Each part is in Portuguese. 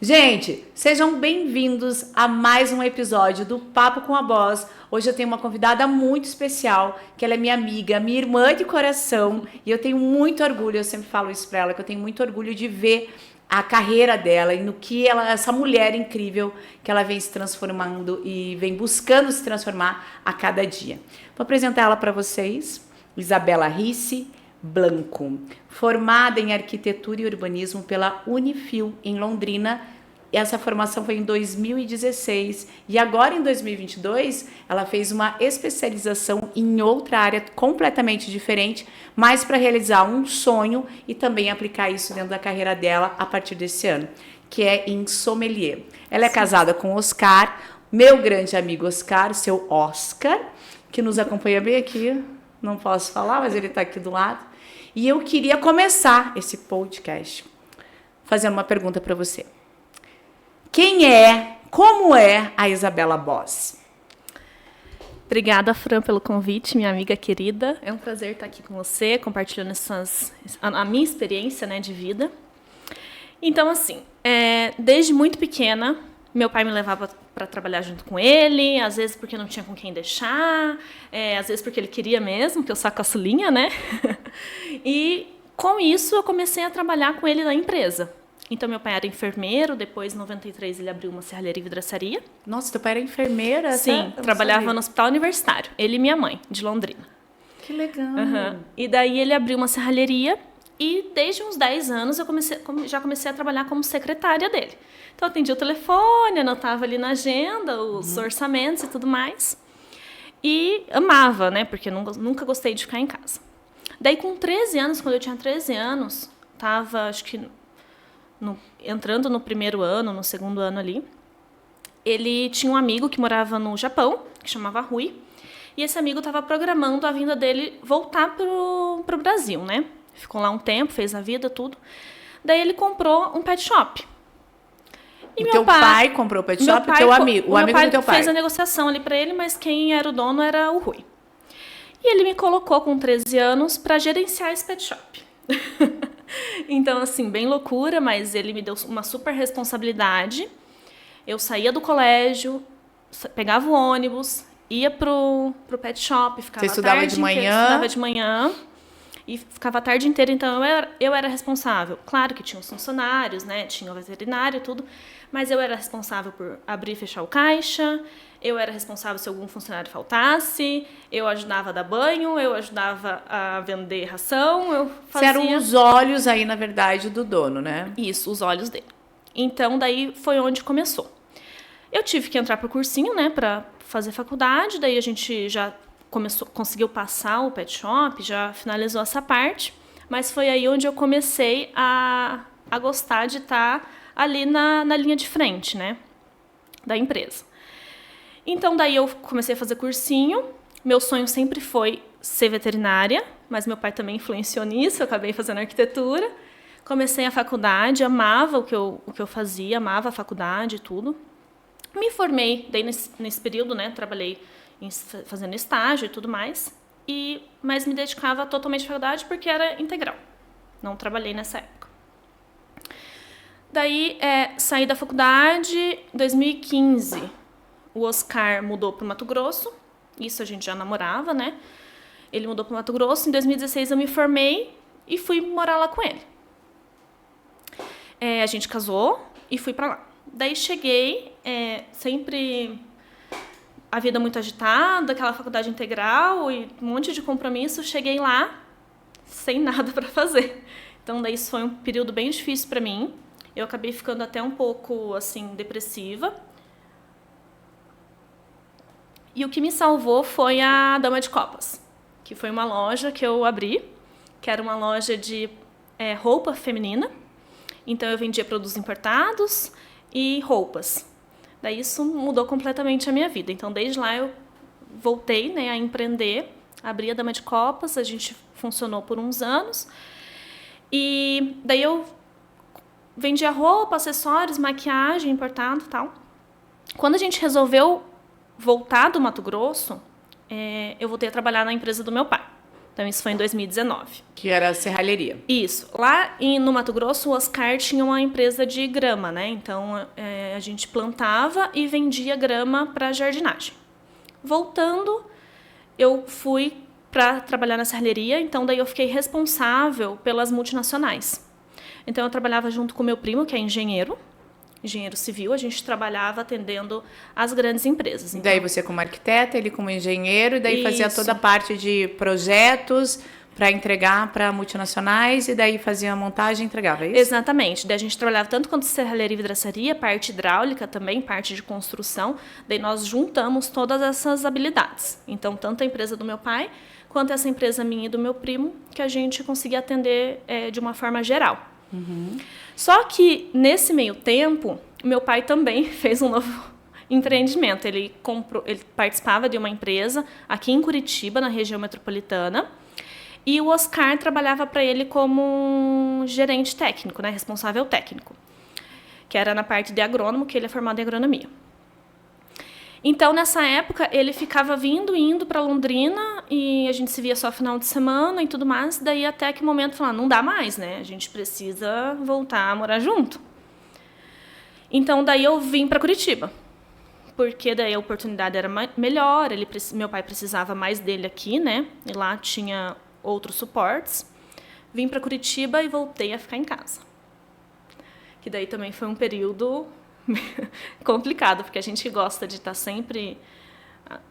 Gente, sejam bem-vindos a mais um episódio do Papo com a Boss. Hoje eu tenho uma convidada muito especial, que ela é minha amiga, minha irmã de coração, e eu tenho muito orgulho, eu sempre falo isso pra ela, que eu tenho muito orgulho de ver a carreira dela e no que ela, essa mulher incrível, que ela vem se transformando e vem buscando se transformar a cada dia. Vou apresentar ela para vocês, Isabela Ricci Blanco, formada em Arquitetura e Urbanismo pela Unifil, em Londrina. Essa formação foi em 2016 e agora em 2022 ela fez uma especialização em outra área completamente diferente, mas para realizar um sonho e também aplicar isso dentro da carreira dela a partir desse ano, que é em sommelier. Ela é casada com Oscar, meu grande amigo Oscar, seu Oscar, que nos acompanha bem aqui, não posso falar, mas ele está aqui do lado. E eu queria começar esse podcast fazendo uma pergunta para você. Como é a Isabela Boss? Obrigada, Fran, pelo convite, minha amiga querida. É um prazer estar aqui com você, compartilhando a minha experiência, né, de vida. Então, assim, desde muito pequena, meu pai me levava para trabalhar junto com ele, às vezes porque não tinha com quem deixar, às vezes porque ele queria mesmo, que eu sou a caçulinha, né? E com isso eu comecei a trabalhar com ele na empresa. Então, meu pai era enfermeiro, depois, em 93, ele abriu uma serralheria e vidraçaria. Nossa, teu pai era enfermeira? Sim, trabalhava no hospital universitário. Ele e minha mãe, de Londrina. Que legal. Uhum. E daí ele abriu uma serralheria e desde uns 10 anos eu já comecei a trabalhar como secretária dele. Então, eu atendia o telefone, anotava ali na agenda os orçamentos e tudo mais. E amava, né? Porque eu nunca gostei de ficar em casa. Daí, com 13 anos, quando eu tinha 13 anos, estava, acho que... entrando no primeiro ano, no segundo ano ali, ele tinha um amigo que morava no Japão, que chamava Rui, e esse amigo estava programando a vinda dele voltar pro Brasil, né? Ficou lá um tempo, fez a vida, tudo. Daí ele comprou um pet shop. E o teu pai comprou o pet shop? O amigo do teu pai fez a negociação ali para ele, mas quem era o dono era o Rui. E ele me colocou com 13 anos para gerenciar esse pet shop. Então, assim, bem loucura, mas ele me deu uma super responsabilidade. Eu saía do colégio, pegava o ônibus, ia pro pet shop, ficava Você estudava de manhã? Estudava de manhã e ficava a tarde inteira, então eu era responsável. Claro que tinha os funcionários, né? Tinha o veterinário e tudo, mas eu era responsável por abrir e fechar o caixa, eu era responsável se algum funcionário faltasse, eu ajudava a dar banho, eu ajudava a vender ração, eu fazia... Você eram os olhos aí, na verdade, do dono, né? Isso, os olhos dele. Então, daí foi onde começou. Eu tive que entrar pro cursinho, né, para fazer faculdade, daí a gente já conseguiu passar o pet shop, já finalizou essa parte, mas foi aí onde eu comecei a gostar de estar ali na linha de frente, né, da empresa. Então, daí eu comecei a fazer cursinho. Meu sonho sempre foi ser veterinária, mas meu pai também influenciou nisso, eu acabei fazendo arquitetura. Comecei a faculdade, amava o que eu fazia, amava a faculdade e tudo. Me formei, daí nesse período, né, trabalhei fazendo estágio e tudo mais, mas me dedicava totalmente à faculdade porque era integral. Não trabalhei nessa época. Daí, saí da faculdade em 2015. O Oscar mudou para o Mato Grosso, isso a gente já namorava, né? Ele mudou para o Mato Grosso, em 2016 eu me formei e fui morar lá com ele. A gente casou e fui para lá. Daí cheguei, sempre a vida muito agitada, aquela faculdade integral e um monte de compromisso, cheguei lá sem nada para fazer. Então daí isso foi um período bem difícil para mim. Eu acabei ficando até um pouco assim depressiva. E o que me salvou foi a Dama de Copas, que foi uma loja que eu abri, que era uma loja de roupa feminina. Então, eu vendia produtos importados e roupas. Daí, isso mudou completamente a minha vida. Então, desde lá, eu voltei, né, a empreender, abri a Dama de Copas, a gente funcionou por uns anos. E daí, eu vendia roupa, acessórios, maquiagem, importado e tal. Quando a gente resolveu voltar do Mato Grosso, eu voltei a trabalhar na empresa do meu pai. Então, isso foi em 2019. Que era a serralheria. Isso. Lá no Mato Grosso, o Oscar tinha uma empresa de grama, né? Então, a gente plantava e vendia grama para jardinagem. Voltando, eu fui para trabalhar na serralheria, então daí eu fiquei responsável pelas multinacionais. Então, eu trabalhava junto com meu primo, que é engenheiro civil, a gente trabalhava atendendo as grandes empresas. Então, daí você como arquiteta, ele como engenheiro, e daí fazia isso. toda a parte de projetos para entregar para multinacionais, e daí fazia a montagem e entregava, é isso? Exatamente. Daí a gente trabalhava tanto quanto serralheria e vidraçaria, parte hidráulica também, parte de construção. Daí nós juntamos todas essas habilidades. Então, tanto a empresa do meu pai, quanto essa empresa minha e do meu primo, que a gente conseguia atender de uma forma geral. Uhum. Só que, nesse meio tempo, meu pai também fez um novo empreendimento. Ele participava de uma empresa aqui em Curitiba, na região metropolitana, e o Oscar trabalhava para ele como gerente técnico, né, responsável técnico, que era na parte de agrônomo, que ele é formado em agronomia. Então, nessa época, ele ficava indo para Londrina, e a gente se via só final de semana e tudo mais. Daí, até que momento, falando, não dá mais, né? A gente precisa voltar a morar junto. Então, daí eu vim para Curitiba, porque daí a oportunidade era melhor, meu pai precisava mais dele aqui, né? E lá tinha outros suportes. Vim para Curitiba e voltei a ficar em casa. Que daí também foi um período complicado, porque a gente gosta de estar sempre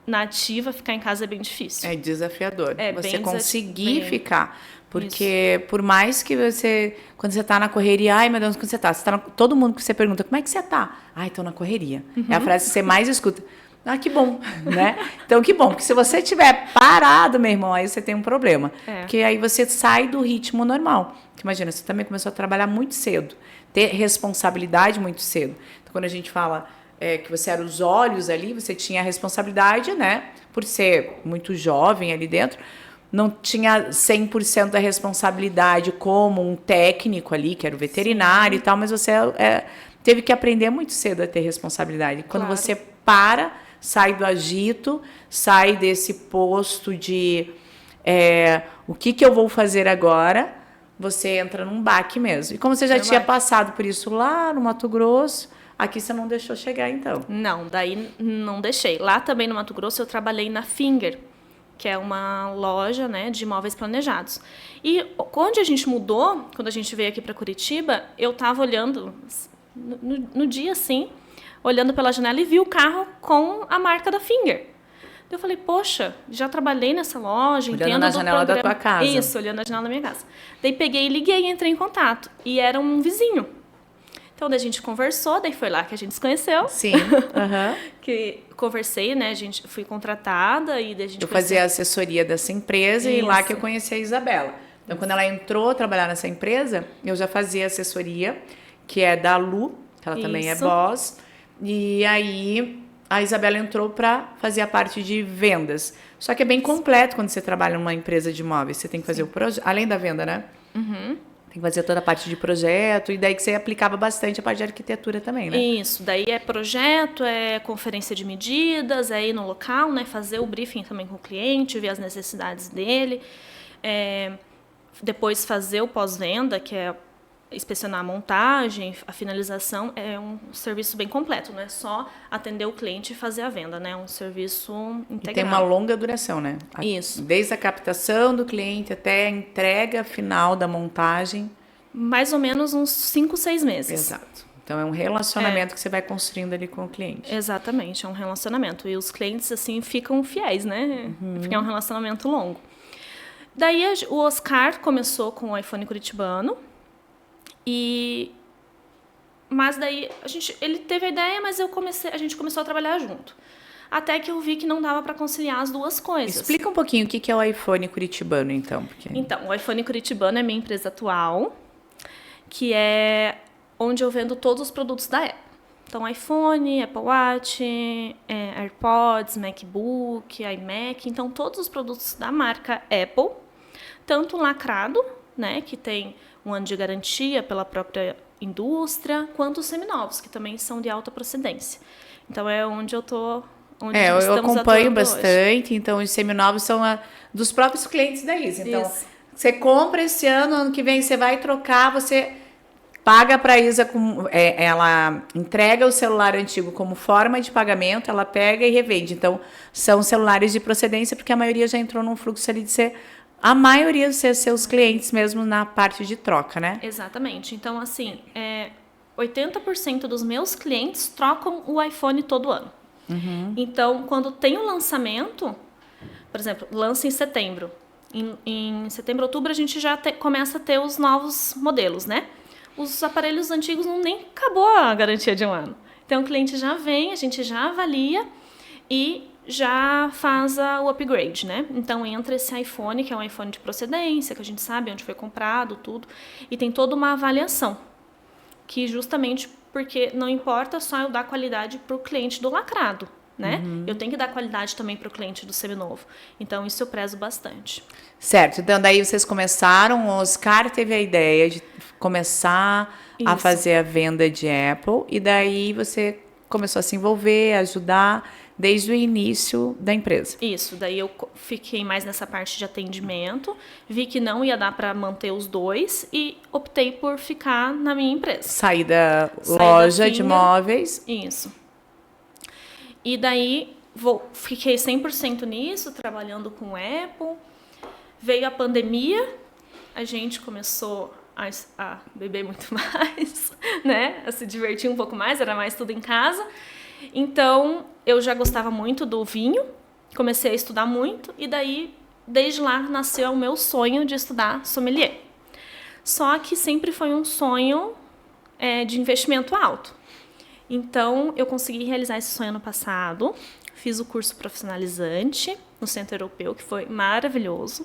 na ativa, ficar em casa é bem difícil. É desafiador. Você conseguir bem... ficar. Porque por mais que você, quando você tá na correria, ai meu Deus, quando você tá todo mundo que você pergunta, como é que você tá? Ai, tô na correria. Uhum. É a frase que você mais escuta. Ah, que bom, né? Então, que bom, porque se você estiver parado, meu irmão, aí você tem um problema. Porque aí você sai do ritmo normal. Porque imagina, você também começou a trabalhar muito cedo, ter responsabilidade muito cedo. Então, quando a gente fala que você era os olhos ali, você tinha a responsabilidade, né? Por ser muito jovem ali dentro, não tinha 100% da responsabilidade como um técnico ali, que era o veterinário. Sim. E tal, mas você teve que aprender muito cedo a ter responsabilidade. Quando Claro. você sai do agito, sai desse posto de o que eu vou fazer agora, você entra num baque mesmo. E como você já tinha passado por isso lá no Mato Grosso, aqui você não deixou chegar, então? Não, daí não deixei. Lá também no Mato Grosso eu trabalhei na Finger, que é uma loja, né, de imóveis planejados. E quando a gente mudou, quando a gente veio aqui para Curitiba, eu estava olhando, no dia assim, olhando pela janela e vi o carro com a marca da Finger. Eu falei, poxa, já trabalhei nessa loja, olhando entendo na do janela programa. da tua casa. Isso, olhando na janela da minha casa. Daí peguei e liguei e entrei em contato. E era um vizinho. Então, daí a gente conversou, daí foi lá que a gente se conheceu. Sim. Uhum. Que conversei, né? Fui contratada e daí a gente eu fazia a assessoria dessa empresa. Isso. E lá que eu conheci a Isabela. Então, quando ela entrou a trabalhar nessa empresa, eu já fazia assessoria, que é da Lu, que ela também é boss. E aí a Isabela entrou para fazer a parte de vendas. Só que é bem completo quando você trabalha numa empresa de imóveis. Você tem que fazer o projeto, além da venda, né? Uhum. Tem que fazer toda a parte de projeto, e daí que você aplicava bastante a parte de arquitetura também, né? Isso, daí é projeto, é conferência de medidas, é ir no local, né? Fazer o briefing também com o cliente, ver as necessidades dele. Depois fazer o pós-venda, que é inspecionar a montagem, a finalização. É um serviço bem completo, não é só atender o cliente e fazer a venda, né? É um serviço integrado. E tem uma longa duração, né? Isso. Desde a captação do cliente até a entrega final da montagem. Mais ou menos uns 5, 6 meses. Exato. Então, é um relacionamento que você vai construindo ali com o cliente. Exatamente, é um relacionamento. E os clientes, assim, ficam fiéis, né? Uhum. Porque é um relacionamento longo. Daí, o Oscar começou com o iPhone curitibano. Mas daí ele teve a ideia, mas a gente começou a trabalhar junto. Até que eu vi que não dava para conciliar as duas coisas. Explica um pouquinho o que é o iPhone curitibano, então. Porque... Então, o iPhone curitibano é minha empresa atual, que é onde eu vendo todos os produtos da Apple. Então, iPhone, Apple Watch, AirPods, MacBook, iMac. Então, todos os produtos da marca Apple, tanto lacrado, né, que tem 1 ano de garantia pela própria indústria, quanto os seminovos, que também são de alta procedência. Então, é onde eu estou onde eu estamos acompanho atuando bastante, então os seminovos são dos próprios clientes da Isa. Então, Isso. você compra esse ano que vem você vai trocar, você paga para a Isa, ela entrega o celular antigo como forma de pagamento, ela pega e revende. Então, são celulares de procedência, porque a maioria já entrou num fluxo ali de ser, a maioria ser seus clientes mesmo na parte de troca, né? Exatamente. Então, assim, 80% dos meus clientes trocam o iPhone todo ano. Então, quando tem o lançamento, por exemplo, lança em setembro. Em setembro, outubro, a gente já começa a ter os novos modelos, né? Os aparelhos antigos nem acabou a garantia de um ano. Então, o cliente já vem, a gente já avalia e já faz o upgrade, né? Então, entra esse iPhone, que é um iPhone de procedência, que a gente sabe onde foi comprado, tudo. E tem toda uma avaliação, que justamente porque não importa só eu dar qualidade para o cliente do lacrado, né? Eu tenho que dar qualidade também para o cliente do seminovo. Então, isso eu prezo bastante. Certo. Então, daí vocês começaram, o Oscar teve a ideia de começar a fazer a venda de Apple, e daí você começou a se envolver, a ajudar desde o início da empresa. Isso, daí eu fiquei mais nessa parte de atendimento, vi que não ia dar para manter os dois e optei por ficar na minha empresa. Saí da loja de móveis. Isso. E daí fiquei 100% nisso, trabalhando com Apple. Veio a pandemia, a gente começou a beber muito mais, né? A se divertir um pouco mais, era mais tudo em casa. Então, eu já gostava muito do vinho, comecei a estudar muito, e daí, desde lá, nasceu o meu sonho de estudar sommelier. Só que sempre foi um sonho de investimento alto. Então, eu consegui realizar esse sonho ano passado, fiz o curso profissionalizante no Centro Europeu, que foi maravilhoso,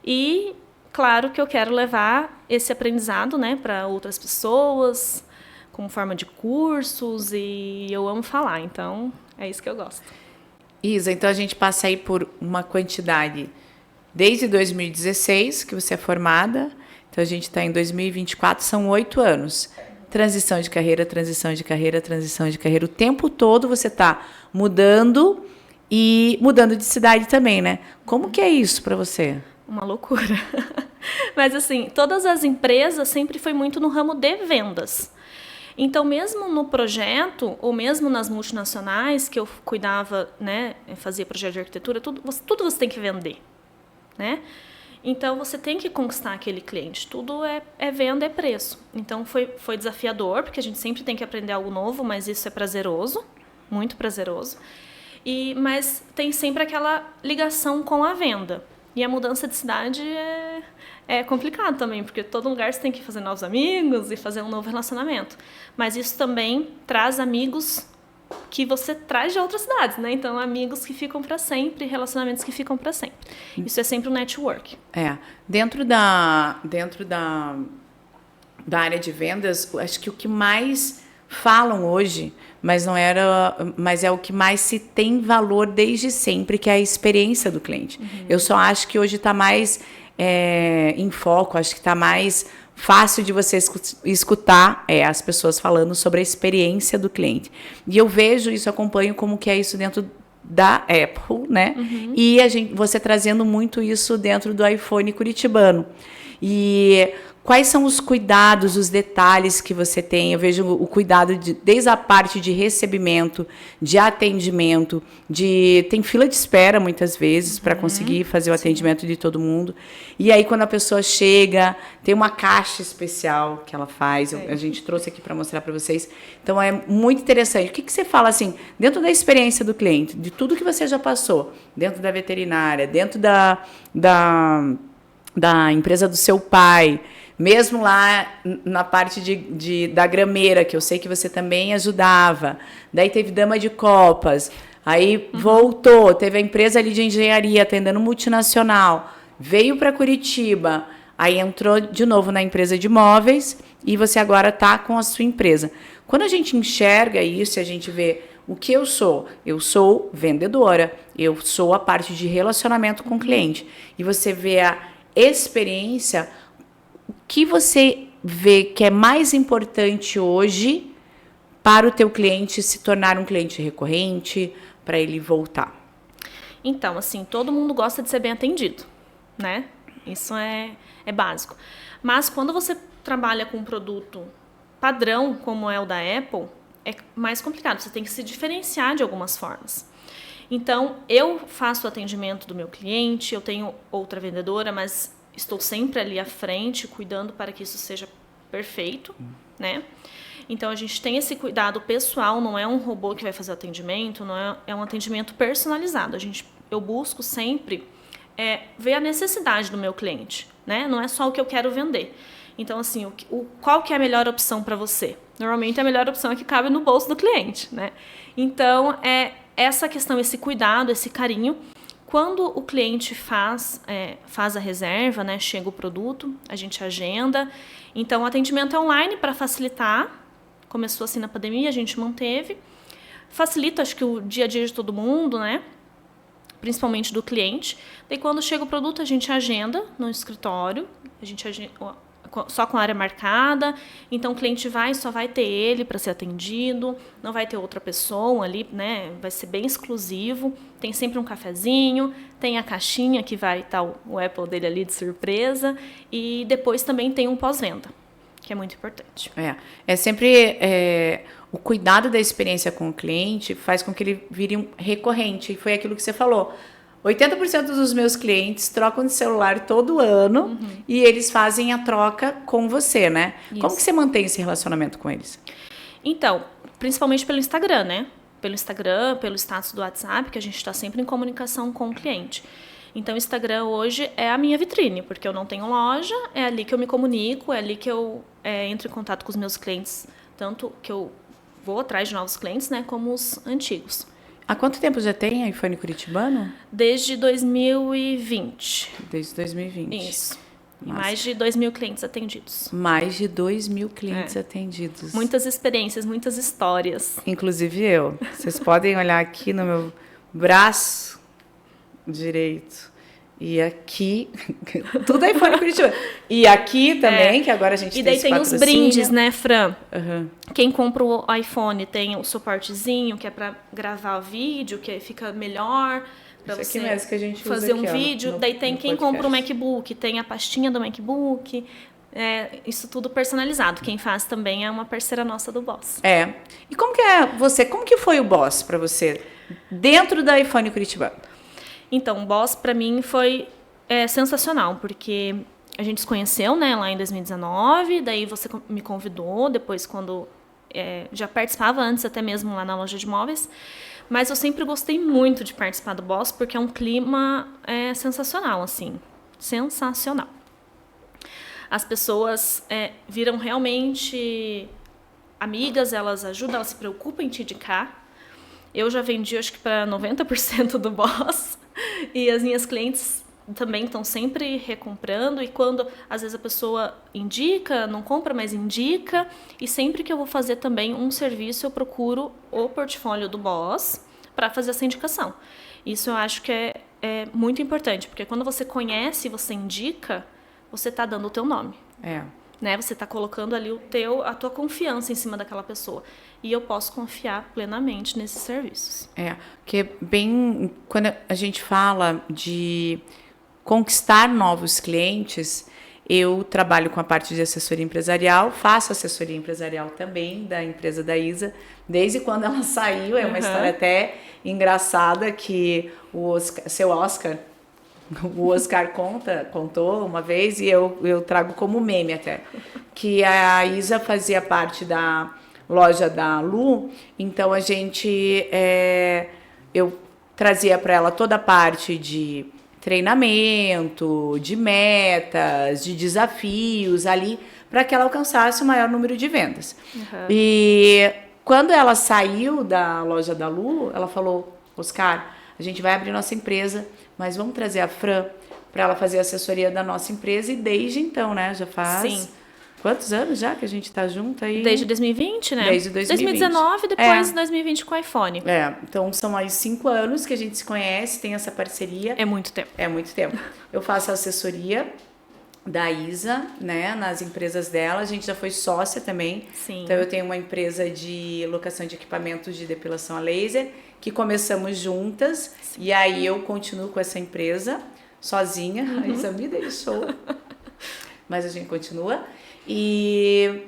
e claro que eu quero levar esse aprendizado, né, para outras pessoas, como forma de cursos, e eu amo falar, então é isso que eu gosto. Isa, então a gente passa aí por uma quantidade desde 2016, que você é formada, então a gente está em 2024, são 8 anos. Transição de carreira, transição de carreira, transição de carreira. O tempo todo você está mudando e mudando de cidade também, né? Como que é isso para você? Uma loucura. Mas assim, todas as empresas sempre foi muito no ramo de vendas. Então, mesmo no projeto, ou mesmo nas multinacionais, que eu cuidava, né, fazia projeto de arquitetura, tudo você tem que vender, né? Então, você tem que conquistar aquele cliente. Tudo é venda, é preço. Então, foi desafiador, porque a gente sempre tem que aprender algo novo, mas isso é prazeroso, muito prazeroso. Mas tem sempre aquela ligação com a venda. E a mudança de cidade é complicado também, porque todo lugar você tem que fazer novos amigos e fazer um novo relacionamento. Mas isso também traz amigos que você traz de outras cidades, né? Então, amigos que ficam para sempre, relacionamentos que ficam para sempre. Isso é sempre um network. Dentro da área de vendas, acho que o que mais falam hoje, mas é o que mais se tem valor desde sempre, que é a experiência do cliente. Eu só acho que hoje está mais em foco, acho que está mais fácil de você escutar as pessoas falando sobre a experiência do cliente. E eu vejo isso, acompanho como que é isso dentro da Apple, né? E você trazendo muito isso dentro do iPhone curitibano. E quais são os cuidados, os detalhes que você tem? Eu vejo o cuidado desde a parte de recebimento, de atendimento, tem fila de espera muitas vezes para conseguir fazer o atendimento de todo mundo. E aí, quando a pessoa chega, tem uma caixa especial que ela faz. A gente trouxe aqui para mostrar para vocês. Então, é muito interessante. O que você fala, assim, dentro da experiência do cliente, de tudo que você já passou, dentro da veterinária, dentro da empresa do seu pai, mesmo lá na parte da grameira, que eu sei que você também ajudava. Daí teve dama de copas, aí voltou, teve a empresa ali de engenharia atendendo multinacional, veio para Curitiba, aí entrou de novo na empresa de móveis e você agora está com a sua empresa. Quando a gente enxerga isso, a gente vê o que eu sou vendedora, eu sou a parte de relacionamento com o cliente, e você vê a experiência. O que você vê que é mais importante hoje para o teu cliente se tornar um cliente recorrente, para ele voltar? Então, assim, todo mundo gosta de ser bem atendido, né? Isso é básico. Mas quando você trabalha com um produto padrão, como é o da Apple, é mais complicado. Você tem que se diferenciar de algumas formas. Então, eu faço o atendimento do meu cliente, eu tenho outra vendedora, mas estou sempre ali à frente, cuidando para que isso seja perfeito, né? Então, a gente tem esse cuidado pessoal, não é um robô que vai fazer o atendimento, não é um atendimento personalizado. Eu busco sempre ver a necessidade do meu cliente, né? Não é só o que eu quero vender. Então, assim, qual que é a melhor opção para você? Normalmente, a melhor opção é que cabe no bolso do cliente, né? Então, essa questão, esse cuidado, esse carinho. Quando o cliente faz a reserva, né? Chega o produto, a gente agenda. Então, o atendimento é online para facilitar. Começou assim na pandemia, a gente manteve. Facilita, acho que o dia a dia de todo mundo, né? Principalmente do cliente. Daí, quando chega o produto, a gente agenda no escritório. A gente agenda só com a área marcada. Então, o cliente só vai ter ele para ser atendido. Não vai ter outra pessoa ali, né? Vai ser bem exclusivo. Tem sempre um cafezinho. Tem a caixinha que vai estar o Apple dele ali de surpresa. E depois também tem um pós-venda, que é muito importante. É sempre o cuidado da experiência com o cliente faz com que ele vire um recorrente. E foi aquilo que você falou. 80% dos meus clientes trocam de celular todo ano e eles fazem a troca com você, né? Isso. Como que você mantém esse relacionamento com eles? Então, principalmente pelo Instagram, né? Pelo Instagram, pelo status do WhatsApp, que a gente está sempre em comunicação com o cliente. Então, o Instagram hoje é a minha vitrine, porque eu não tenho loja, é ali que eu me comunico, é ali que eu entro em contato com os meus clientes, tanto que eu vou atrás de novos clientes, né, como os antigos. Há quanto tempo já tem iPhone curitibano? Desde 2020. Desde 2020. Isso. Mais de 2.000 clientes atendidos. Mais de 2.000 clientes atendidos. Muitas experiências, muitas histórias. Inclusive eu. Vocês podem olhar aqui no meu braço direito. E aqui, tudo iPhone Curitiba. E aqui também, que agora a gente tem esse patrocínio. E daí tem os brindes, né, Fran? Uhum. Quem compra o iPhone tem o suportezinho, que é para gravar vídeo, que fica melhor para você mesmo que a gente fazer usa aqui, um vídeo. Daí tem quem compra o MacBook, tem a pastinha do MacBook. Isso tudo personalizado. Quem faz também é uma parceira nossa do Boss. E como que como que foi o Boss para você dentro da iPhone Curitiba? Então, o Boss, para mim, foi sensacional, porque a gente se conheceu, né, lá em 2019, daí você me convidou, depois quando já participava antes, até mesmo lá na loja de móveis, mas eu sempre gostei muito de participar do Boss, porque é um clima sensacional, assim, sensacional. As pessoas viram realmente amigas, elas ajudam, elas se preocupam em te indicar. Eu já vendi, acho que para 90% do Boss. E as minhas clientes também estão sempre recomprando. E quando, às vezes, a pessoa indica, não compra, mas indica. E sempre que eu vou fazer também um serviço, eu procuro o portfólio do Boss para fazer essa indicação. Isso eu acho que é muito importante. Porque quando você conhece e você indica, você está dando o teu nome. Né? Você está colocando ali a tua confiança em cima daquela pessoa. E eu posso confiar plenamente nesses serviços. Porque quando a gente fala de conquistar novos clientes, eu trabalho com a parte de assessoria empresarial, faço assessoria empresarial também da empresa da Isa, desde quando ela saiu. É uma história até engraçada que o Oscar contou uma vez, e eu trago como meme até, que a Isa fazia parte da loja da Lu, então a gente, eu trazia para ela toda a parte de treinamento, de metas, de desafios ali, para que ela alcançasse o maior número de vendas. E quando ela saiu da loja da Lu, ela falou: Oscar, a gente vai abrir nossa empresa, mas vamos trazer a Fran para ela fazer a assessoria da nossa empresa. E desde então, né? Já faz... Sim. Quantos anos já que a gente tá junto aí? Desde 2020, né? Desde 2020. 2019, depois 2020 com o iPhone. Então são mais 5 anos que a gente se conhece, tem essa parceria. É muito tempo. É muito tempo. Eu faço assessoria da Isa, né, nas empresas dela. A gente já foi sócia também. Sim. Então eu tenho uma empresa de locação de equipamentos de depilação a laser, que começamos juntas. Sim. E aí eu continuo com essa empresa sozinha. A Isa me deixou. Mas a gente continua. E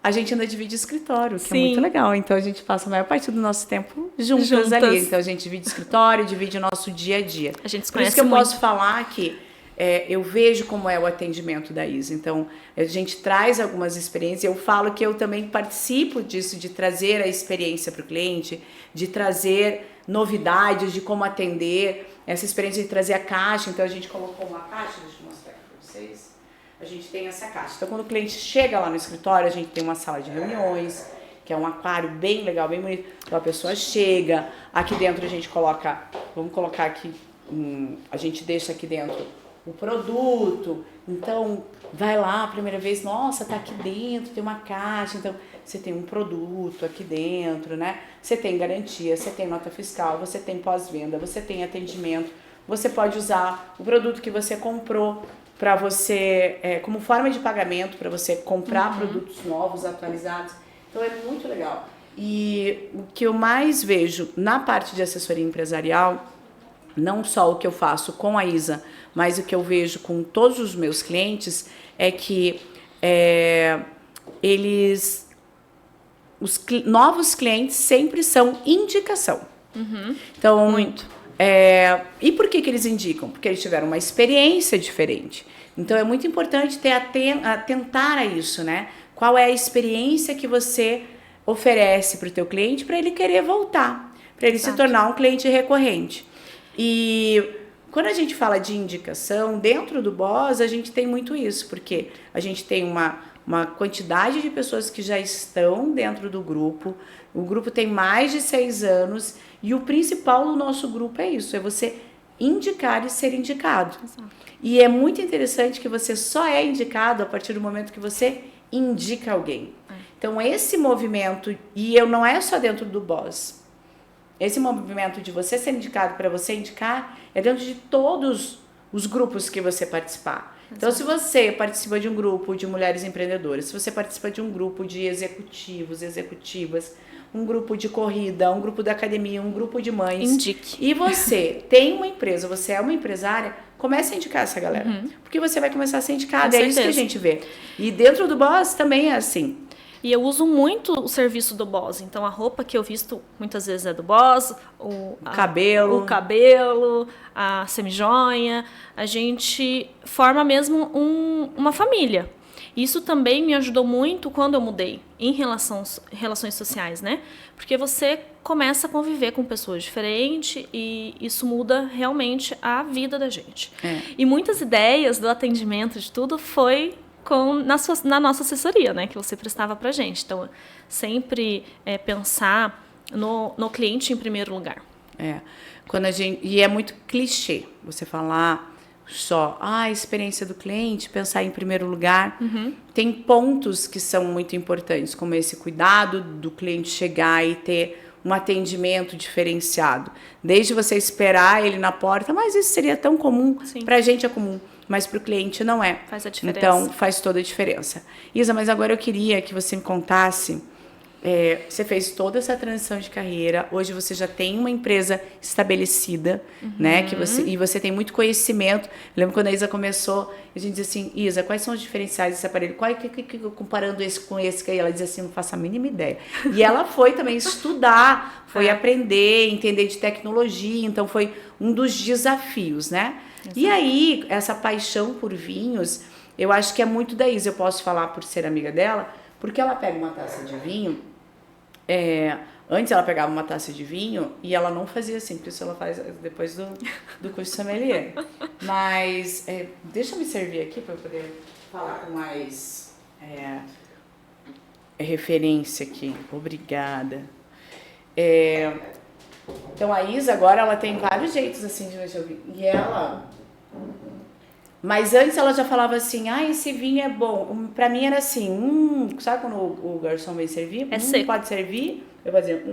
a gente ainda divide escritório, que é muito legal. Então a gente passa a maior parte do nosso tempo juntas ali. Então a gente divide escritório, divide o nosso dia a dia. A gente se conhece. Por isso que eu posso falar que eu vejo como é o atendimento da Isa. Então, a gente traz algumas experiências. Eu falo que eu também participo disso, de trazer a experiência para o cliente, de trazer novidades de como atender, essa experiência de trazer a caixa. Então, a gente colocou uma caixa, deixa eu mostrar aqui para vocês. A gente tem essa caixa. Então, quando o cliente chega lá no escritório, a gente tem uma sala de reuniões, que é um aquário bem legal, bem bonito. Então, a pessoa chega, aqui dentro a gente coloca, vamos colocar aqui, a gente deixa aqui dentro o produto. Então vai lá a primeira vez, nossa, tá aqui dentro, tem uma caixa, então você tem um produto aqui dentro, né? Você tem garantia, você tem nota fiscal, você tem pós-venda, você tem atendimento, você pode usar o produto que você comprou para você, como forma de pagamento, para você comprar produtos novos, atualizados. Então é muito legal. E o que eu mais vejo na parte de assessoria empresarial, não só o que eu faço com a Isa, mas o que eu vejo com todos os meus clientes é que novos clientes sempre são indicação. Então, muito. E por que eles indicam? Porque eles tiveram uma experiência diferente. Então, é muito importante atentar a isso, né? Qual é a experiência que você oferece para o teu cliente para ele querer voltar, para ele se tornar um cliente recorrente. E quando a gente fala de indicação, dentro do Boss, a gente tem muito isso, porque a gente tem uma quantidade de pessoas que já estão dentro do grupo, o grupo tem mais de 6 anos, e o principal do nosso grupo é isso, é você indicar e ser indicado. Exato. E é muito interessante que você só é indicado a partir do momento que você indica alguém. Então, esse movimento, e não é só dentro do Boss, esse movimento de você ser indicado para você indicar é dentro de todos os grupos que você participar. Então, se você participa de um grupo de mulheres empreendedoras, se você participa de um grupo de executivos, executivas, um grupo de corrida, um grupo da academia, um grupo de mães. Indique. E você tem uma empresa, você é uma empresária, comece a indicar essa galera. Porque você vai começar a ser indicada, é isso que a gente vê. E dentro do Boss também é assim. E eu uso muito o serviço do Boss. Então, a roupa que eu visto muitas vezes é do Boss. O cabelo, a semijoia. A gente forma mesmo uma família. Isso também me ajudou muito quando eu mudei em relações sociais, né? Porque você começa a conviver com pessoas diferentes e isso muda realmente a vida da gente. E muitas ideias do atendimento, de tudo, foi na nossa assessoria, né, que você prestava pra gente. Então, sempre pensar no cliente em primeiro lugar. E é muito clichê você falar só a experiência do cliente, pensar em primeiro lugar. Tem pontos que são muito importantes, como esse cuidado do cliente chegar e ter um atendimento diferenciado. Desde você esperar ele na porta, mas isso seria tão comum, pra gente é comum, mas para o cliente não é. Faz a diferença. Então, faz toda a diferença. Isa, mas agora eu queria que você me contasse, você fez toda essa transição de carreira, hoje você já tem uma empresa estabelecida, né? E você tem muito conhecimento. Eu lembro quando a Isa começou, a gente dizia assim, Isa, quais são os diferenciais desse aparelho? Comparando esse com esse, que ela dizia assim, não faço a mínima ideia. E ela foi também estudar, foi aprender, entender de tecnologia, então foi um dos desafios, né? Exato. E aí, essa paixão por vinhos, eu acho que é muito da Isa, eu posso falar por ser amiga dela, porque ela pega uma taça de vinho, antes ela pegava uma taça de vinho e ela não fazia assim, porque isso ela faz depois do curso sommelier. Mas, deixa eu me servir aqui para eu poder falar com mais referência aqui. Obrigada. Então, a Isa agora, ela tem vários jeitos assim de mexer o vinho. E ela... Mas antes ela já falava assim, esse vinho é bom. Pra mim era assim, sabe quando o garçom vem servir? Seco. Pode servir? Eu vou dizer,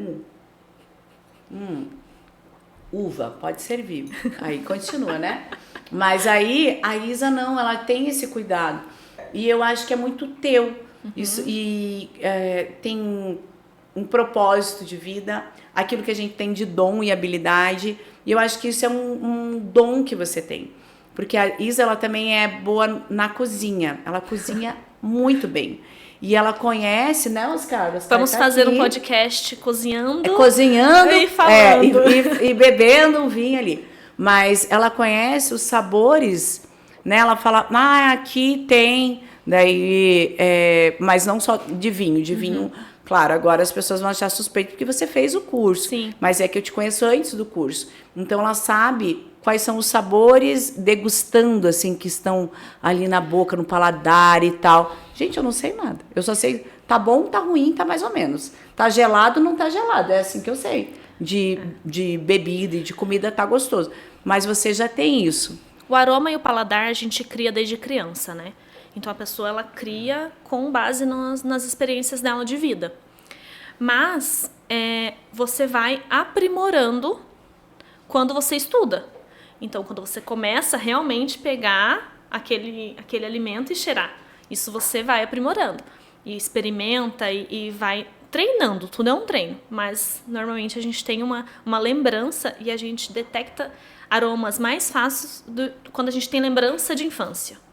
Uva, pode servir. Aí continua, né? Mas aí a Isa não, ela tem esse cuidado. E eu acho que é muito teu. Isso, e tem um propósito de vida, aquilo que a gente tem de dom e habilidade. E eu acho que isso é um dom que você tem. Porque a Isa, ela também é boa na cozinha. Ela cozinha muito bem. E ela conhece, né, Oscar? Vamos fazer um podcast cozinhando. Cozinhando e falando. E bebendo um vinho ali. Mas ela conhece os sabores, né? Ela fala, aqui tem... Daí, mas não só de vinho, claro, agora as pessoas vão achar suspeito porque você fez o curso. Sim. Mas é que eu te conheço antes do curso. Então ela sabe quais são os sabores degustando, assim, que estão ali na boca, no paladar e tal. Gente, eu não sei nada. Eu só sei, tá bom, tá ruim, tá mais ou menos. Tá gelado, não tá gelado. É assim que eu sei. De bebida e de comida tá gostoso. Mas você já tem isso. O aroma e o paladar a gente cria desde criança, né? Então, a pessoa, ela cria com base nas experiências dela de vida. Mas, você vai aprimorando quando você estuda. Então, quando você começa a realmente pegar aquele alimento e cheirar. Isso você vai aprimorando. E experimenta e vai treinando. Tudo é um treino. Mas, normalmente, a gente tem uma lembrança e a gente detecta aromas mais fáceis quando a gente tem lembrança de infância.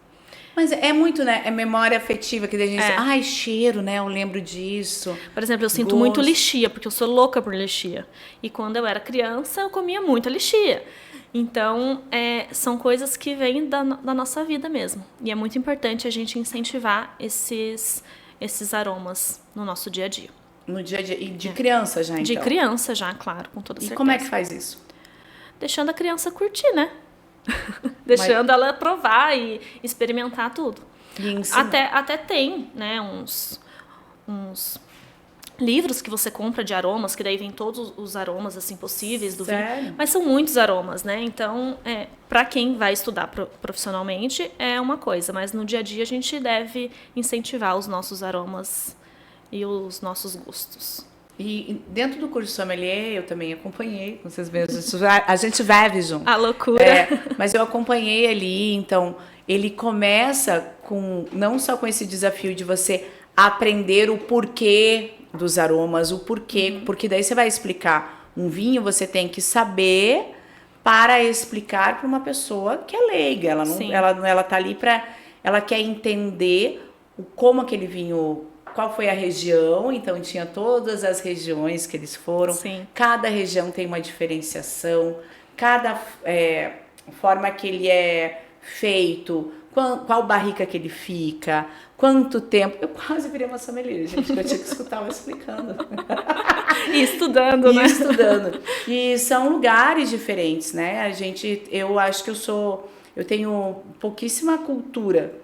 Mas é muito, né? É memória afetiva, que a gente cheiro, né? Eu lembro disso. Por exemplo, eu sinto muito lixia, porque eu sou louca por lixia. E quando eu era criança, eu comia muita lixia. Então, são coisas que vêm da nossa vida mesmo. E é muito importante a gente incentivar esses aromas no nosso dia a dia. No dia a dia. E de criança já, então? De criança já, claro, com toda certeza. E como é que faz isso? Deixando a criança curtir, né? Deixando ela provar e experimentar tudo. Até tem, né, uns livros que você compra de aromas, que daí vem todos os aromas assim possíveis do vinho. Mas são muitos aromas, né? Então, para quem vai estudar profissionalmente é uma coisa, mas no dia a dia a gente deve incentivar os nossos aromas e os nossos gostos. E dentro do curso sommelier, eu também acompanhei, vocês mesmos, a gente vive junto. A loucura. Mas eu acompanhei ali, então, ele começa não só com esse desafio de você aprender o porquê dos aromas, o porquê, porque daí você vai explicar um vinho, você tem que saber para explicar para uma pessoa que é leiga, ela tá ali ela quer entender como aquele vinho... Qual foi a região, então tinha todas as regiões que eles foram. Sim. Cada região tem uma diferenciação, cada forma que ele é feito, qual barrica que ele fica, quanto tempo. Eu quase virei uma sommelier, gente, eu tinha que escutar ela explicando. E estudando, né? Estudando. E são lugares diferentes, né? Eu acho que eu tenho pouquíssima cultura.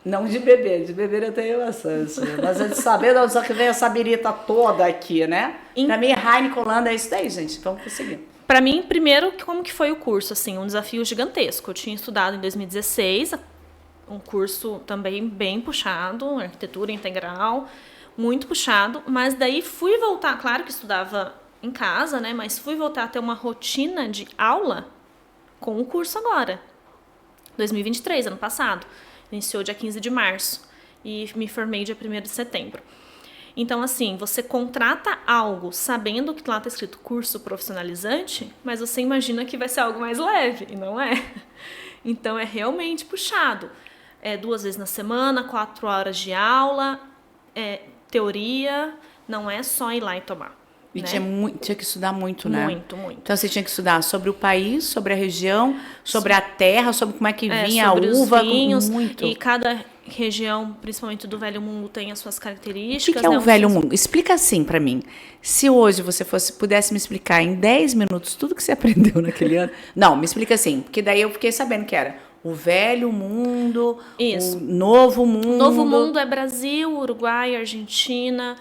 Não de beber eu tenho bastante. Mas é de saber de onde que vem essa birita toda aqui, né? Pra mim, Heineken Holanda é isso daí, gente. Vamos conseguir. Pra mim, primeiro, como que foi o curso? Assim, um desafio gigantesco. Eu tinha estudado em 2016, um curso também bem puxado, arquitetura integral, muito puxado. Mas daí fui voltar, claro que estudava em casa, né? Mas fui voltar a ter uma rotina de aula com o curso agora. 2023, ano passado. Iniciou dia 15 de março e me formei dia 1º de setembro. Então, assim, você contrata algo sabendo que lá está escrito curso profissionalizante, mas você imagina que vai ser algo mais leve, e não é. Então, é realmente puxado. 2 vezes na semana, 4 horas de aula, teoria, não é só ir lá e tomar. E tinha que estudar muito, né? Muito. Então você tinha que estudar sobre o país, sobre a região, sobre a terra, sobre como é que vinha sobre a uva. Os vinhos, muito. E cada região, principalmente do Velho Mundo, tem as suas características. O que é o Velho Mundo? Explica assim pra mim. Se hoje você pudesse me explicar em 10 minutos tudo que você aprendeu naquele ano. Não, me explica assim, porque daí eu fiquei sabendo que era o Velho Mundo, Isso. O Novo Mundo. O Novo Mundo é Brasil, Uruguai, Argentina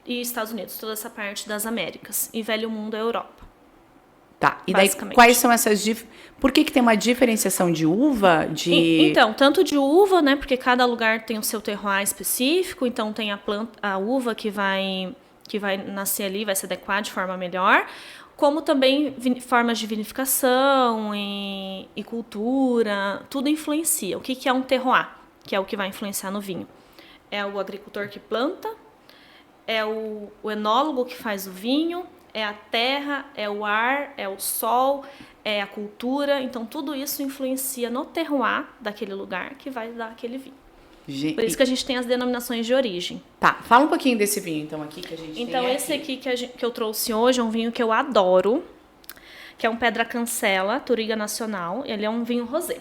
e Estados Unidos, toda essa parte das Américas. E Velho Mundo é Europa. Tá, e daí quais são essas... Por que tem uma diferenciação de uva? Então, tanto de uva, né? Porque cada lugar tem o seu terroir específico, então tem a uva que vai nascer ali, vai se adequar de forma melhor, como também formas de vinificação e cultura, tudo influencia. O que é um terroir, que é o que vai influenciar no vinho? É o agricultor que planta, é o enólogo que faz o vinho, é a terra, é o ar, é o sol, é a cultura. Então, tudo isso influencia no terroir daquele lugar que vai dar aquele vinho. Por isso que a gente tem as denominações de origem. Tá, fala um pouquinho desse vinho, então, aqui que a gente então, tem esse aqui que eu trouxe hoje é um vinho que eu adoro, que é um Pedra Cancela, Touriga Nacional. Ele é um vinho rosé.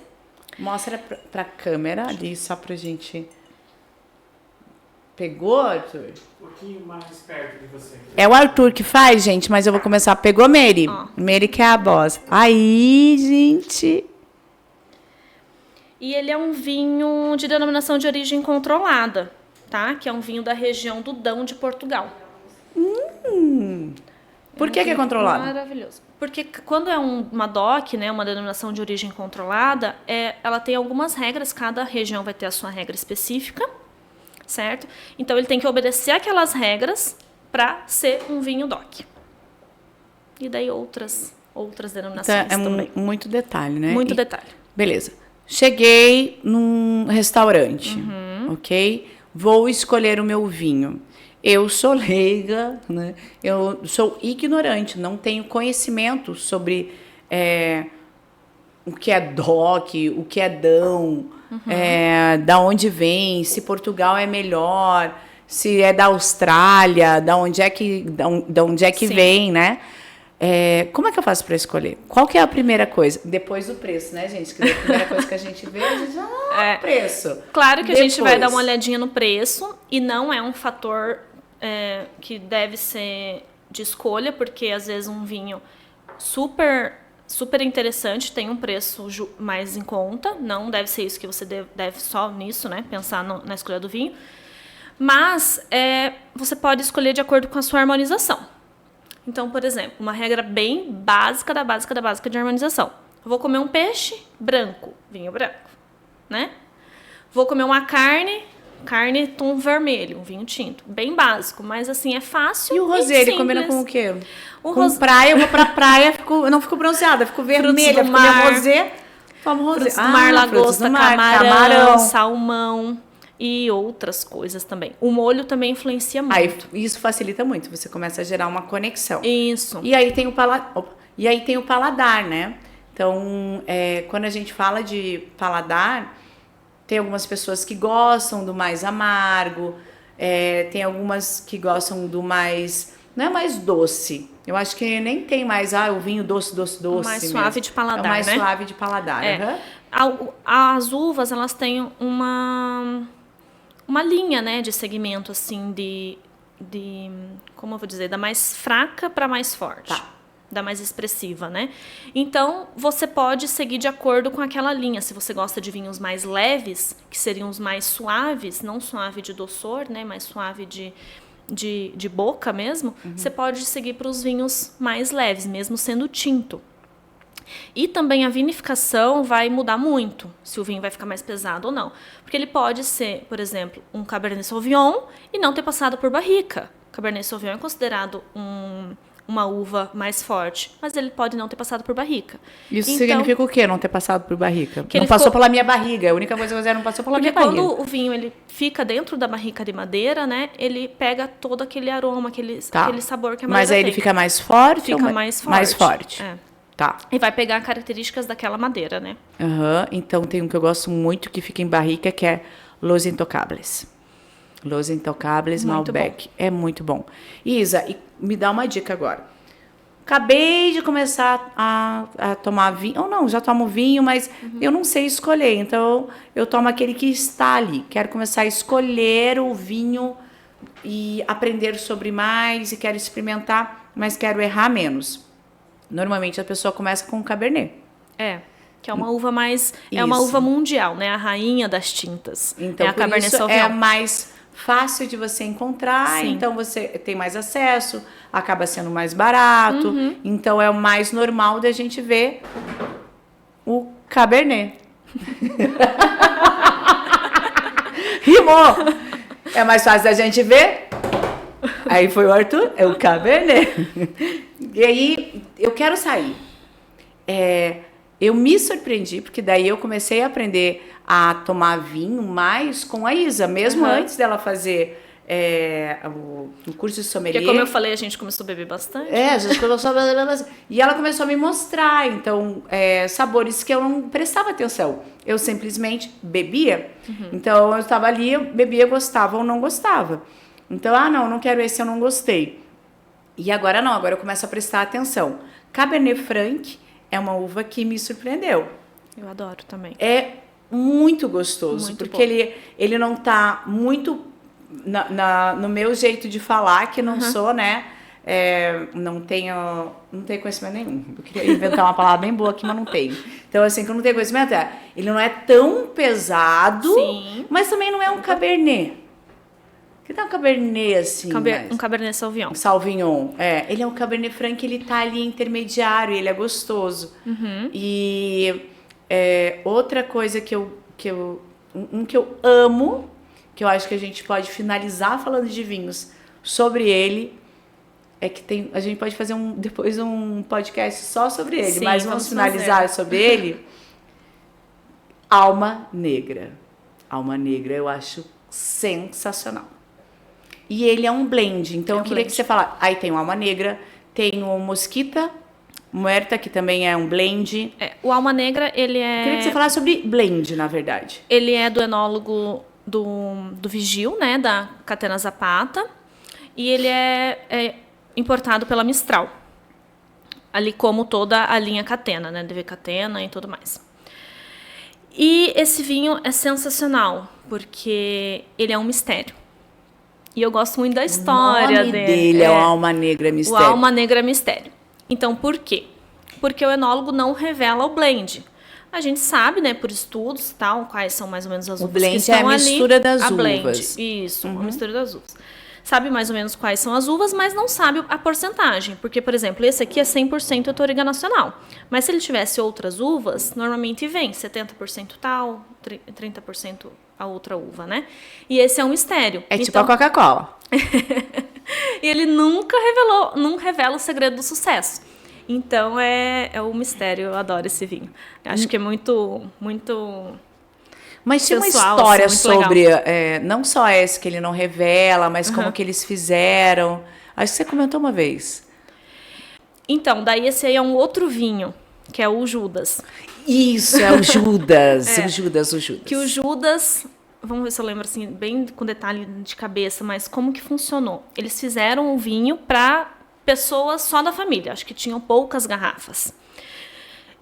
Mostra pra câmera ali, só pra gente... Pegou, Arthur? Um pouquinho mais perto de você. É o Arthur que faz, gente, mas eu vou começar. Pegou, Mary? Mary que é a boss. Aí, gente... E ele é um vinho de denominação de origem controlada, tá? Que é um vinho da região do Dão de Portugal. Por que é controlado? Maravilhoso. Porque quando é uma DOC, né, uma denominação de origem controlada, ela tem algumas regras, cada região vai ter a sua regra específica, certo? Então ele tem que obedecer aquelas regras para ser um vinho DOC. E daí outras denominações Então, também. Muito detalhe, né? Muito detalhe. Beleza. Cheguei num restaurante, ok? Vou escolher o meu vinho. Eu sou leiga, né? Eu sou ignorante, não tenho conhecimento sobre o que é DOC, o que é Dão, da onde vem, se Portugal é melhor, se é da Austrália, da onde é que Sim. vem, né? Como é que eu faço para escolher? Qual que é a primeira coisa? Depois do preço, né, gente? Que a primeira coisa que a gente vê, a gente preço. Claro que a gente vai Depois. dar uma olhadinha no preço e não é um fator que deve ser de escolha, porque às vezes um vinho super interessante tem um preço mais em conta. Não deve ser isso que você deve só nisso, né? Pensar na escolha do vinho. Mas você pode escolher de acordo com a sua harmonização. Então, por exemplo, uma regra bem básica da básica de harmonização. Eu vou comer um peixe branco, vinho branco, né? Vou comer uma carne tom vermelho, um vinho tinto. Bem básico, mas assim, é fácil E o rosé, ele combina com o quê? Praia, eu vou pra praia, eu não fico bronzeada, fico vermelha, fico meio rosé. Tomo rosé. Frutos do mar, lagosta, do mar, camarão, salmão e outras coisas também. O molho também influencia muito. Aí, isso facilita muito, você começa a gerar uma conexão. Isso. E aí tem o paladar, né? Então, quando a gente fala de paladar, tem algumas pessoas que gostam do mais amargo, tem algumas que gostam do mais... Não é mais doce. Eu acho que nem tem mais o vinho doce. Mais suave mesmo. de paladar, É o mais né? suave de paladar. As uvas, elas têm uma linha, né, de segmento, assim, de como eu vou dizer, da mais fraca para mais forte. Tá. Da mais expressiva, né? Então, você pode seguir de acordo com aquela linha. Se você gosta de vinhos mais leves, que seriam os mais suaves, não suave de doçor, né, mas suave de boca mesmo, você pode seguir para os vinhos mais leves, mesmo sendo tinto. E também a vinificação vai mudar muito, se o vinho vai ficar mais pesado ou não. Porque ele pode ser, por exemplo, um Cabernet Sauvignon e não ter passado por barrica. Cabernet Sauvignon é considerado uma uva mais forte, mas ele pode não ter passado por barrica. Isso então, significa o quê? Não ter passado por barrica? Que não ele passou pela minha barriga. A única coisa que eu fizer não passou pela minha porque barriga. quando o vinho ele fica dentro da barrica de madeira, né, ele pega todo aquele aroma, aquele sabor que a madeira Mas aí ele tem. fica mais forte? Fica mais forte. Mais forte. Tá. E vai pegar características daquela madeira, né? Então tem um que eu gosto muito que fica em barrica, que é Los Intocables. Los Intocables Muito Malbec. É muito bom. Isa, me dá uma dica agora. Acabei de começar a tomar vinho. Ou não, já tomo vinho, mas eu não sei escolher. Então, eu tomo aquele que está ali. Quero começar a escolher o vinho e aprender sobre mais. E quero experimentar, mas quero errar menos. Normalmente, a pessoa começa com o Cabernet. Que é uma uva mais... É uma uva mundial, né? A rainha das tintas. Então, a Cabernet isso Sauvignon. é mais fácil de você encontrar, Sim. então você tem mais acesso, acaba sendo mais barato, então é o mais normal da gente ver o Cabernet. Rimou! É mais fácil da gente ver. Aí foi o Arthur, é o Cabernet. E aí, eu quero sair. Eu me surpreendi, porque daí eu comecei a aprender a tomar vinho mais com a Isa, mesmo antes dela fazer o curso de sommelier. Porque, como eu falei, a gente começou a beber bastante. A gente começou a beber bastante. E ela começou a me mostrar, então, sabores que eu não prestava atenção. Eu simplesmente bebia. Então, eu estava ali, eu bebia, gostava ou não gostava. Então, não quero esse, eu não gostei. E agora não, agora eu começo a prestar atenção. Cabernet Franc é uma uva que me surpreendeu. Eu adoro também. É muito gostoso, Muito porque ele não tá muito no meu jeito de falar, que não sou, né? Não tenho conhecimento nenhum. Eu queria inventar uma palavra bem boa aqui, mas não tenho. Então, assim, que eu não tenho conhecimento, ele não é tão pesado, Sim. mas também não é um Cabernet. Que tá um Cabernet, assim, Um Cabernet Sauvignon. Sauvignon, ele é um Cabernet Franc, ele tá ali intermediário, ele é gostoso. E outra coisa que eu amo, que eu acho que a gente pode finalizar falando de vinhos sobre ele, é que a gente pode fazer depois um podcast só sobre ele, Sim, mas vamos finalizar sobre ele. Alma Negra. Alma Negra eu acho sensacional. E ele é um blend, então eu queria que você falasse. Aí tem o Alma Negra, tem o Mosquita Muerta, que também é um blend. O Alma Negra, ele é... Eu queria que você falasse sobre blend, na verdade. Ele é do enólogo do Vigil, né, da Catena Zapata, e ele é importado pela Mistral, ali como toda a linha Catena, né, DV Catena e tudo mais. E esse vinho é sensacional, porque ele é um mistério. E eu gosto muito da história dele. O nome dele é o Alma Negra Mistério. O Alma Negra Mistério. Então, por quê? Porque o enólogo não revela o blend. A gente sabe, né, por estudos e tal, quais são mais ou menos as uvas que estão ali. O blend é a mistura das uvas. Blend, isso, a mistura das uvas. Sabe mais ou menos quais são as uvas, mas não sabe a porcentagem. Porque, por exemplo, esse aqui é 100% Autoriga Nacional. Mas se ele tivesse outras uvas, normalmente vem 70% tal, 30% a outra uva, né? E esse é um mistério. É tipo a Coca-Cola. E ele não revela o segredo do sucesso. Então, é o mistério. Eu adoro esse vinho. Acho que é muito, muito... Mas tinha pessoal, uma história assim, sobre, não só esse que ele não revela, mas como que eles fizeram. Acho que você comentou uma vez. Então, daí esse aí é um outro vinho, que é o Judas. Isso, é o Judas. O Judas. Que o Judas, vamos ver se eu lembro assim, bem com detalhe de cabeça, mas como que funcionou? Eles fizeram o vinho para pessoas só da família, acho que tinham poucas garrafas.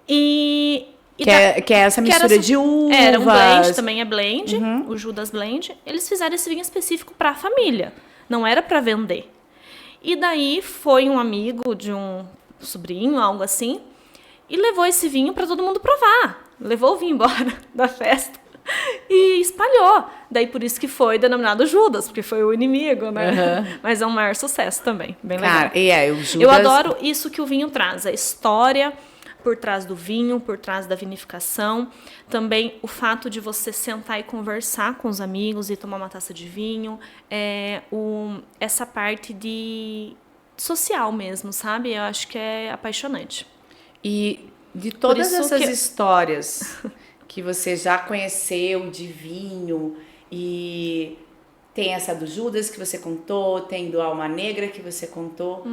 Que é essa mistura de uvas. Era um blend, também é blend, o Judas Blend. Eles fizeram esse vinho específico para a família, não era para vender. E daí foi um amigo de um sobrinho, algo assim, e levou esse vinho para todo mundo provar. Levou o vinho embora da festa e espalhou. Daí por isso que foi denominado Judas, porque foi o inimigo, né? Mas é um maior sucesso também, bem legal. O Judas... Eu adoro isso que o vinho traz, a história por trás do vinho, por trás da vinificação. Também o fato de você sentar e conversar com os amigos e tomar uma taça de vinho. Essa parte de social mesmo, sabe? Eu acho que é apaixonante. E de todas essas histórias que você já conheceu de vinho, e tem essa do Judas que você contou, tem do Alma Negra que você contou,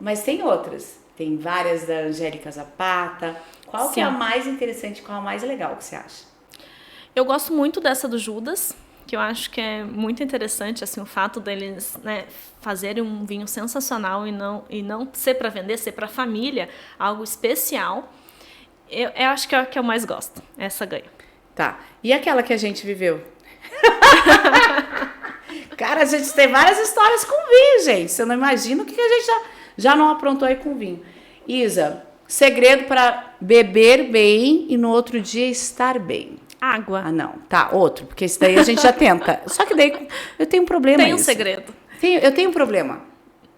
mas tem outras. Tem várias da Angélica Zapata. Qual que é a mais interessante, qual a mais legal que você acha? Eu gosto muito dessa do Judas, que eu acho que é muito interessante assim, o fato deles, né, fazerem um vinho sensacional e não ser para vender, ser para a família, algo especial. Eu acho que é a que eu mais gosto. Essa ganha. Tá. E aquela que a gente viveu? Cara, a gente tem várias histórias com vinho, gente. Você não imagina o que a gente já não aprontou aí com vinho. Isa, segredo para beber bem e no outro dia estar bem. Água. Ah, não. Tá, outro. Porque esse daí a gente já tenta. Só que daí eu tenho um problema. Tem um segredo. Eu tenho um problema.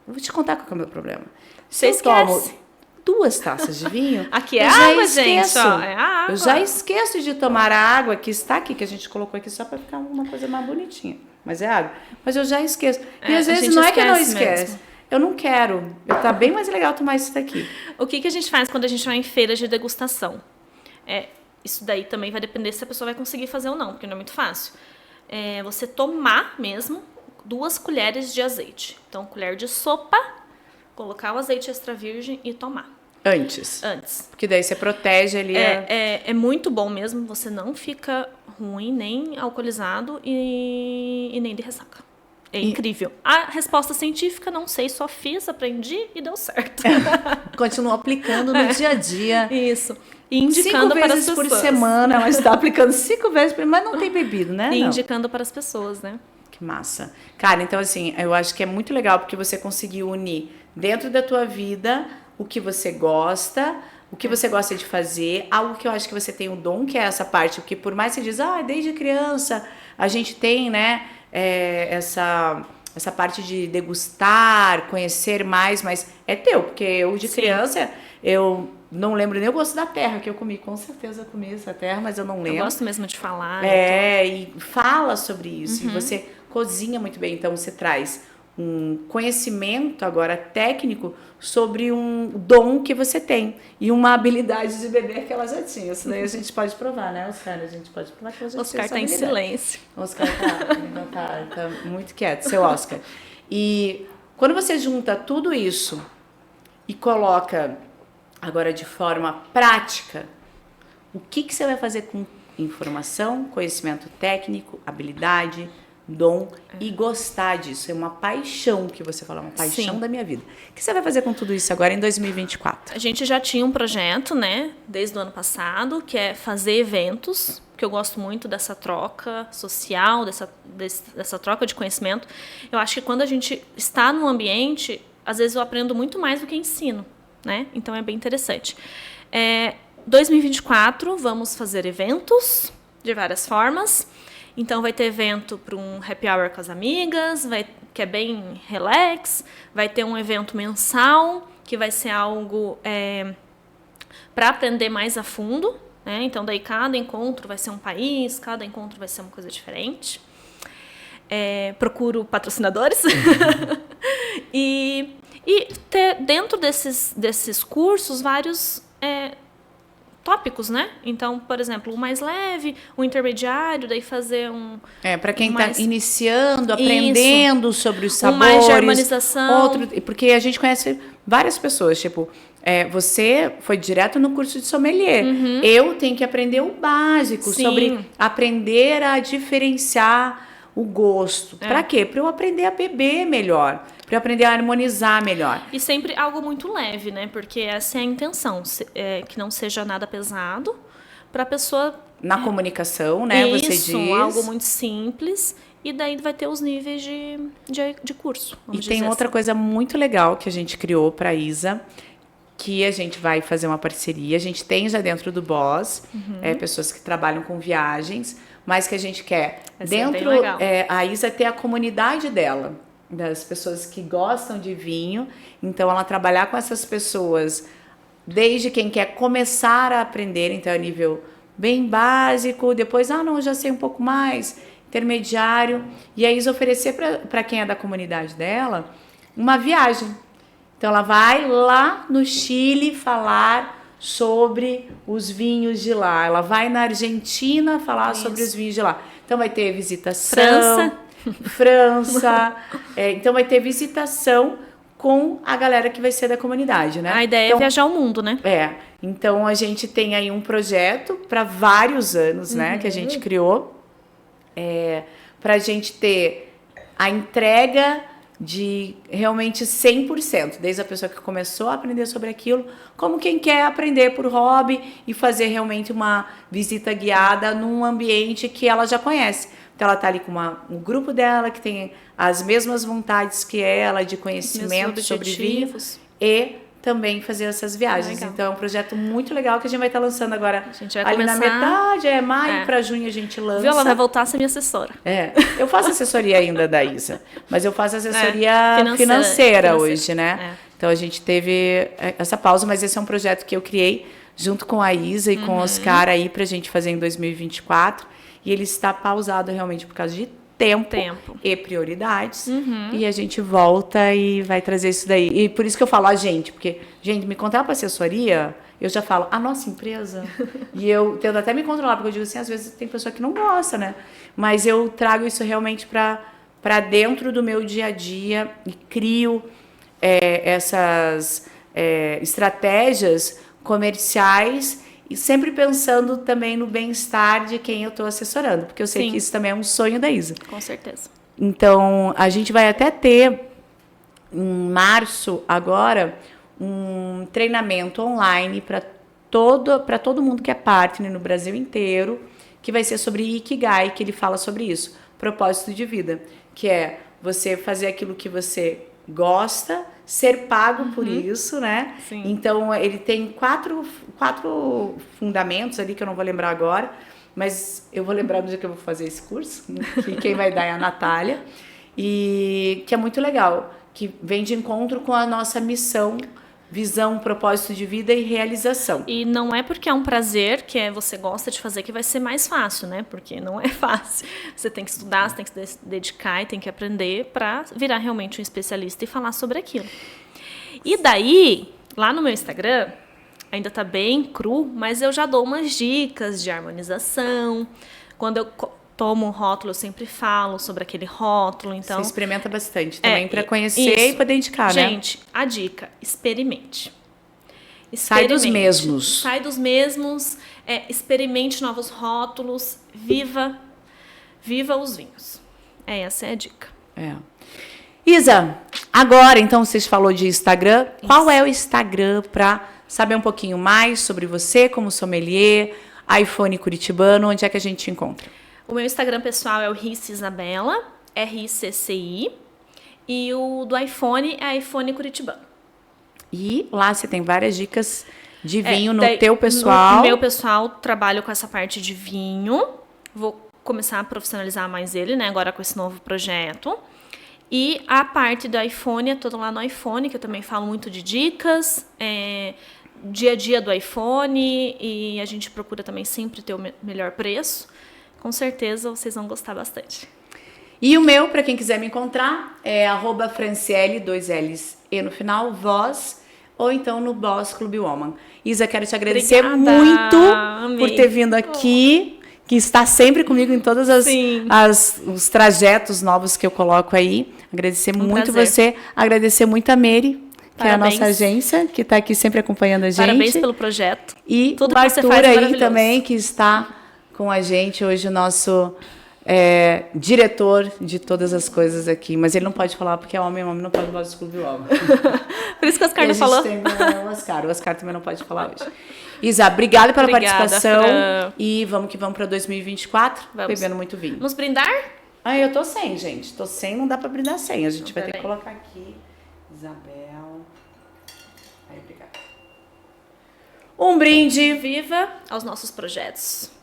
Eu vou te contar qual é o meu problema. Você esquece. Tomo 2 taças de vinho. Aqui é água, gente. Ó, é água. Eu já esqueço de tomar a água que está aqui, que a gente colocou aqui só para ficar uma coisa mais bonitinha. Mas é água. Mas eu já esqueço. E às vezes não é que eu não esqueço. eu não quero. Tá bem mais legal tomar isso daqui. O que a gente faz quando a gente vai em feiras de degustação? Isso daí também vai depender se a pessoa vai conseguir fazer ou não, porque não é muito fácil. Você tomar mesmo 2 colheres de azeite. Então, colher de sopa, colocar o azeite extra virgem e tomar. Antes. Porque daí você protege ali. É muito bom mesmo, você não fica ruim, nem alcoolizado e nem de ressaca. É incrível. A resposta científica, não sei, só fiz, aprendi e deu certo. Continua aplicando no dia a dia. Isso. E indicando para as pessoas. 5 vezes por semana, ela está aplicando 5 vezes por semana, mas não tem bebido, né? E não. indicando para as pessoas, né? Que massa. Cara, então assim, eu acho que é muito legal porque você conseguiu unir dentro da tua vida o que você gosta de fazer, algo que eu acho que você tem o dom, que é essa parte, porque por mais que você diz, desde criança a gente tem, né, essa parte de degustar, conhecer mais, mas é teu, porque eu de criança, eu não lembro nem o gosto da terra que eu comi, com certeza eu comi essa terra, mas eu não lembro. Eu gosto mesmo de falar. E fala sobre isso, e você cozinha muito bem, então você traz um conhecimento agora técnico sobre um dom que você tem e uma habilidade de beber que ela já tinha. Isso daí a gente pode provar, né, Oscar? A gente pode provar que ela já tinha. Oscar tá em silêncio. Oscar tá muito quieto, seu Oscar. E quando você junta tudo isso e coloca agora de forma prática, o que você vai fazer com informação, conhecimento técnico, habilidade, dom e gostar disso? É uma paixão que você fala, uma paixão da minha vida. O que você vai fazer com tudo isso agora em 2024? A gente já tinha um projeto, né, desde o ano passado, que é fazer eventos, que eu gosto muito dessa troca social, dessa troca de conhecimento. Eu acho que quando a gente está num ambiente, às vezes eu aprendo muito mais do que ensino, né? Então é bem interessante. 2024, vamos fazer eventos de várias formas. Então, vai ter evento para um happy hour com as amigas, que é bem relax. Vai ter um evento mensal, que vai ser algo para aprender mais a fundo, né? Então, daí cada encontro vai ser um país, cada encontro vai ser uma coisa diferente. Procuro patrocinadores. e ter dentro desses cursos vários tópicos, né? Então, por exemplo, o mais leve, o intermediário, daí fazer um... para quem está iniciando, aprendendo sobre os sabores. Um mais de harmonização. Porque a gente conhece várias pessoas, tipo, você foi direto no curso de sommelier. Eu tenho que aprender o básico sobre aprender a diferenciar o gosto. Para quê? Para eu aprender a beber melhor. Para eu aprender a harmonizar melhor. E sempre algo muito leve, né? Porque essa é a intenção, que não seja nada pesado para a pessoa... Na comunicação, né? Isso, você diz. Algo muito simples. E daí vai ter os níveis de curso. E tem outra coisa muito legal que a gente criou para a Isa, que a gente vai fazer uma parceria. A gente tem já dentro do Boss, pessoas que trabalham com viagens, mas que a gente quer dentro... a Isa ter a comunidade dela, das pessoas que gostam de vinho. Então, ela trabalhar com essas pessoas, desde quem quer começar a aprender, então é nível bem básico, depois, não, já sei um pouco mais, intermediário, e aí oferecer para quem é da comunidade dela uma viagem. Então, ela vai lá no Chile falar sobre os vinhos de lá, ela vai na Argentina falar sobre os vinhos de lá. Então, vai ter visitação... França. Então vai ter visitação com a galera que vai ser da comunidade, né? A ideia é viajar o mundo, né? Então a gente tem aí um projeto para vários anos, né? Que a gente criou para a gente ter a entrega de realmente 100%, desde a pessoa que começou a aprender sobre aquilo, como quem quer aprender por hobby e fazer realmente uma visita guiada num ambiente que ela já conhece. Então, ela está ali com um grupo dela que tem as mesmas vontades que ela, de conhecimento sobre vinho, e também fazer essas viagens. Então, é um projeto muito legal que a gente vai estar lançando agora. A gente vai ali começar... na metade, maio para junho a gente lança. Viu? Ela vai voltar a ser minha assessora. Eu faço assessoria ainda da Isa, mas eu faço assessoria financeira hoje, né? Então, a gente teve essa pausa, mas esse é um projeto que eu criei junto com a Isa e com o Oscar aí para a gente fazer em 2024. E ele está pausado realmente por causa de tempo. E prioridades. E a gente volta e vai trazer isso daí. E por isso que eu falo a gente, porque, gente, me contratar para assessoria, eu já falo, a nossa empresa. E eu tento até me controlar, porque eu digo assim, às vezes tem pessoa que não gosta, né? Mas eu trago isso realmente para dentro do meu dia a dia e crio essas estratégias comerciais e sempre pensando também no bem-estar de quem eu estou assessorando, porque eu sei que isso também é um sonho da Isa. Com certeza. Então, a gente vai até ter, em março agora, um treinamento online para todo mundo que é partner no Brasil inteiro, que vai ser sobre Ikigai, que ele fala sobre isso, propósito de vida, que é você fazer aquilo que você gosta, ser pago por isso, né? Sim. Então, ele tem quatro fundamentos ali, que eu não vou lembrar agora, mas eu vou lembrar no dia que eu vou fazer esse curso, que quem vai dar é a Natália, e que é muito legal, que vem de encontro com a nossa missão, visão, propósito de vida e realização. E não é porque é um prazer, que você gosta de fazer, que vai ser mais fácil, né? Porque não é fácil. Você tem que estudar, você tem que se dedicar e tem que aprender para virar realmente um especialista e falar sobre aquilo. E daí, lá no meu Instagram, ainda tá bem cru, mas eu já dou umas dicas de harmonização. Quando eu tomo um rótulo, eu sempre falo sobre aquele rótulo. Então, você experimenta bastante também para conhecer e poder indicar, né? Gente, a dica, experimente. Sai dos mesmos. Sai dos mesmos, experimente novos rótulos, viva os vinhos. Essa é a dica. Isa, agora, então, vocês falou de Instagram. Isso. Qual é o Instagram para saber um pouquinho mais sobre você, como sommelier, iPhone curitibano, onde é que a gente te encontra? O meu Instagram pessoal é o Ricci Isabela, RICCI, e o do iPhone é iPhone Curitibano. E lá você tem várias dicas de vinho no teu pessoal. No meu pessoal, trabalho com essa parte de vinho. Vou começar a profissionalizar mais ele, né, agora com esse novo projeto. E a parte do iPhone é toda lá no iPhone, que eu também falo muito de dicas, dia a dia do iPhone, e a gente procura também sempre ter o melhor preço. Com certeza vocês vão gostar bastante. E o meu, para quem quiser me encontrar, é @Franciele, 2 L's e no final, Voz, ou então no Boss Club Woman. Isa, quero te agradecer muito por ter vindo aqui, que está sempre comigo em todos os trajetos novos que eu coloco aí. Agradecer muito você, agradecer muito a Mary, que é a nossa agência, que está aqui sempre acompanhando a gente. Parabéns pelo projeto. E tudo o Arthur aí também, que está com a gente hoje, o nosso diretor de todas as coisas aqui. Mas ele não pode falar porque é homem não pode falar do Clube Homem. Por isso que o Oscar não falou. Tem o Oscar também não pode falar hoje. Isa, obrigada pela participação. Fran. E vamos que vamos para 2024, bebendo muito vinho. Vamos brindar? Eu tô sem, gente. Tô sem, não dá para brindar sem. A gente vai ter que colocar aqui. Isabel. Obrigada. Um brinde. Viva aos nossos projetos.